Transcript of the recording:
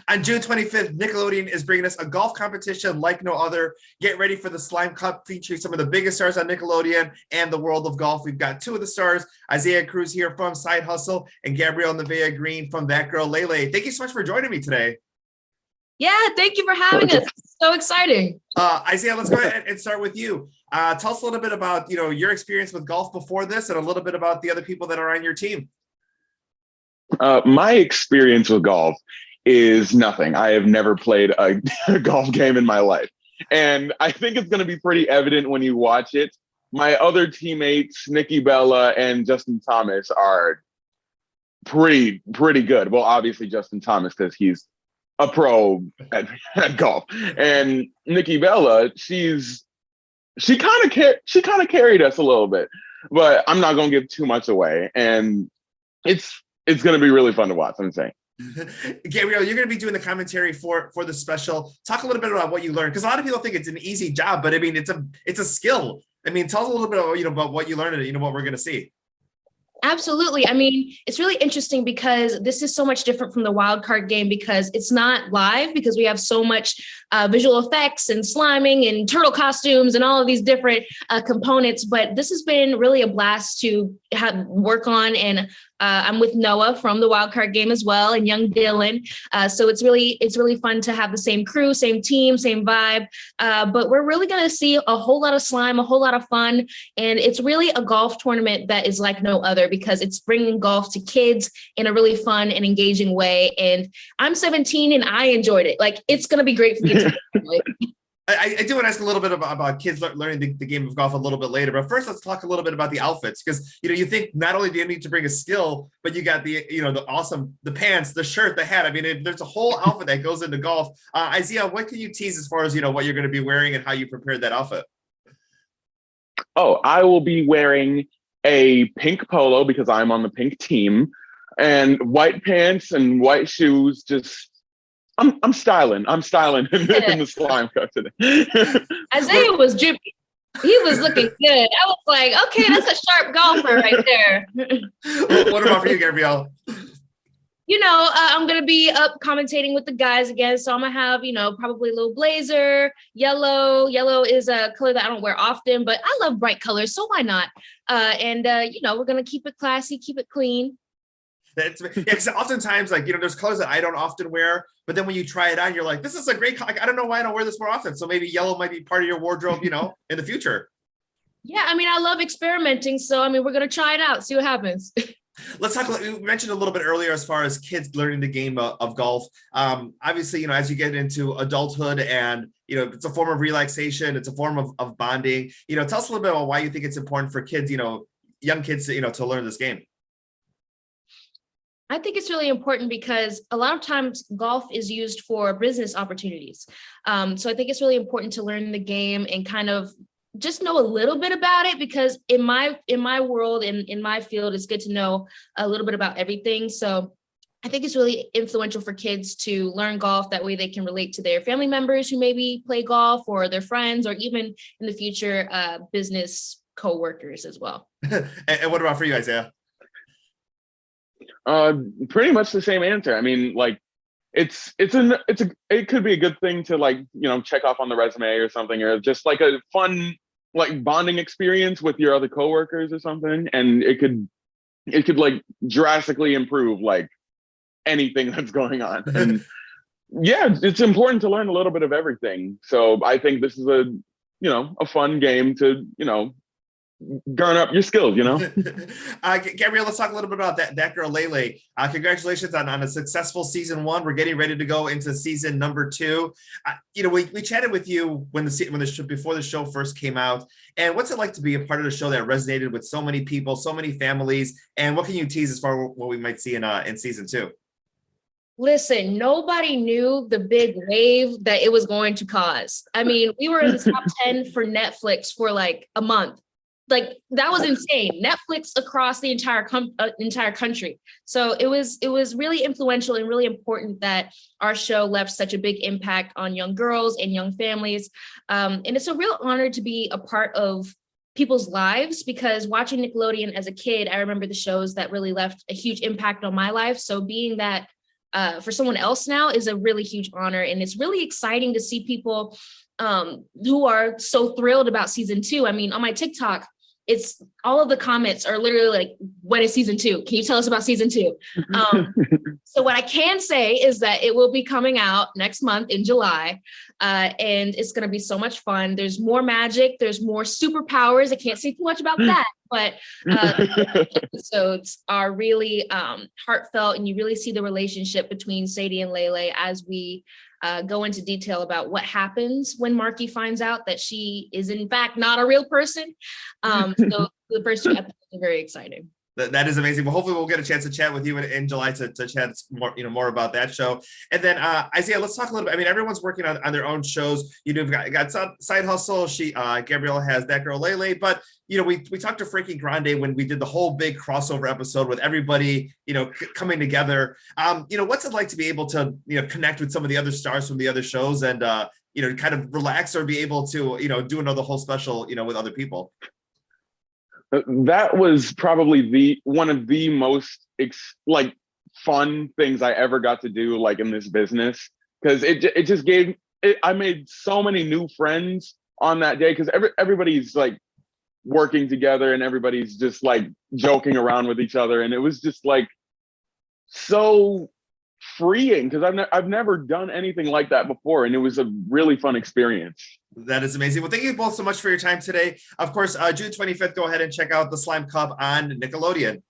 On June 25th, Nickelodeon is bringing us a golf competition like no other. Get ready for the Slime Cup featuring some of the biggest stars on Nickelodeon and the world of golf. We've got two of the stars, Isaiah Cruz here from Side Hustle and Gabrielle Nevaeh Green from That Girl Lele. Thank you so much for joining me today. Yeah, thank you for having us. It's so exciting. Isaiah, let's go ahead and start with you. Tell us a little bit about your experience with golf before this, and a little bit about the other people that are on your team. My experience with golf is nothing. I have never played a golf game in my life, and I think it's going to be pretty evident when you watch it. My other teammates, Nikki Bella and Justin Thomas, are pretty good. Well, obviously Justin Thomas because he's a pro at golf, and Nikki Bella, she kind of carried us a little bit, but I'm not going to give too much away, and it's going to be really fun to watch. I'm saying. Gabrielle, you're going to be doing the commentary for the special. Talk a little bit about what you learned, because a lot of people think it's an easy job, but I mean it's a skill. I mean, tell us a little bit about what you learned and what we're going to see. Absolutely. I mean, it's really interesting because this is so much different from the wild card game because it's not live, because we have so much visual effects and sliming and turtle costumes and all of these different components. But this has been really a blast to work on. And I'm with Noah from the wild card game as well, and young Dylan. So it's really fun to have the same crew, same team, same vibe. But we're really going to see a whole lot of slime, a whole lot of fun. And it's really a golf tournament that is like no other, because it's bringing golf to kids in a really fun and engaging way. And I'm 17 and I enjoyed it. Like, it's going to be great for me to enjoy. I do want to ask a little bit about kids learning the game of golf a little bit later, but first let's talk a little bit about the outfits, because you think not only do you need to bring a skill, but you got the pants, the shirt, the hat. I mean, there's a whole outfit that goes into golf. Isaiah, what can you tease as far as what you're going to be wearing and how you prepared that outfit? Oh, I will be wearing a pink polo because I'm on the pink team, and white pants and white shoes. I'm styling in the slime cup today. Isaiah was drippy. He was looking good. I was like, okay, that's a sharp golfer right there. What about for you, Gabrielle? I'm going to be up commentating with the guys again. So I'm going to have, probably a little blazer, yellow. Yellow is a color that I don't wear often, but I love bright colors. So why not? We're going to keep it classy, keep it clean. Because oftentimes, there's colors that I don't often wear, but then when you try it on, you're like, this is a great color. I don't know why I don't wear this more often. So maybe yellow might be part of your wardrobe, in the future. Yeah, I mean, I love experimenting. So, we're going to try it out, see what happens. Let's talk. We mentioned a little bit earlier as far as kids learning the game of golf. Obviously, as you get into adulthood and, it's a form of relaxation, it's a form of bonding. Tell us a little bit about why you think it's important for kids, young kids, to learn this game. I think it's really important because a lot of times golf is used for business opportunities. So I think it's really important to learn the game and kind of just know a little bit about it, because in my world and in my field, it's good to know a little bit about everything. So I think it's really influential for kids to learn golf. That way they can relate to their family members who maybe play golf, or their friends, or even in the future, business co-workers as well. And what about for you, Isaiah? Pretty much the same answer. I mean, it could be a good thing to check off on the resume or something, or just like a fun bonding experience with your other coworkers or something, and it could drastically improve anything that's going on. And yeah, it's important to learn a little bit of everything. So I think this is a fun game to garner up your skills, Gabrielle, let's talk a little bit about that girl Lele. Congratulations on a successful season 1. We're getting ready to go into season number 2. We chatted with you before the show first came out. And what's it like to be a part of the show that resonated with so many people, so many families? And what can you tease as far as what we might see in season 2? Listen, nobody knew the big wave that it was going to cause. I mean, we were in the top 10 for Netflix for a month. That was insane. Netflix across the entire country. So it was really influential and really important that our show left such a big impact on young girls and young families. And it's a real honor to be a part of people's lives, because watching Nickelodeon as a kid, I remember the shows that really left a huge impact on my life. So being that for someone else now is a really huge honor. And it's really exciting to see people who are so thrilled about season 2. I mean, on my TikTok, it's all of the comments are literally like, when is season 2? Can you tell us about season 2? So what I can say is that it will be coming out next month in July. And it's going to be so much fun. There's more magic. There's more superpowers. I can't say too much about that, but episodes are really heartfelt, and you really see the relationship between Sadie and Lele as we go into detail about what happens when Marky finds out that she is in fact not a real person. So the first 2 episodes are very exciting. That is amazing. Well, hopefully we'll get a chance to chat with you in July to chat more, more about that show. And then Isaiah, let's talk a little bit. I mean, everyone's working on their own shows. You've got Side Hustle. Gabrielle has That Girl Lele. But we talked to Frankie Grande when we did the whole big crossover episode with everybody, coming together. What's it like to be able to, connect with some of the other stars from the other shows and, kind of relax or be able to, do another whole special, with other people? That was probably one of the most fun things I ever got to do in this business, because it just gave it. I made so many new friends on that day because everybody's working together and everybody's just joking around with each other, and it was just so freeing because I've never done anything like that before, and it was a really fun experience. That is amazing. Well, thank you both so much for your time today. Of course, June 25th, go ahead and check out the Slime Cup on Nickelodeon.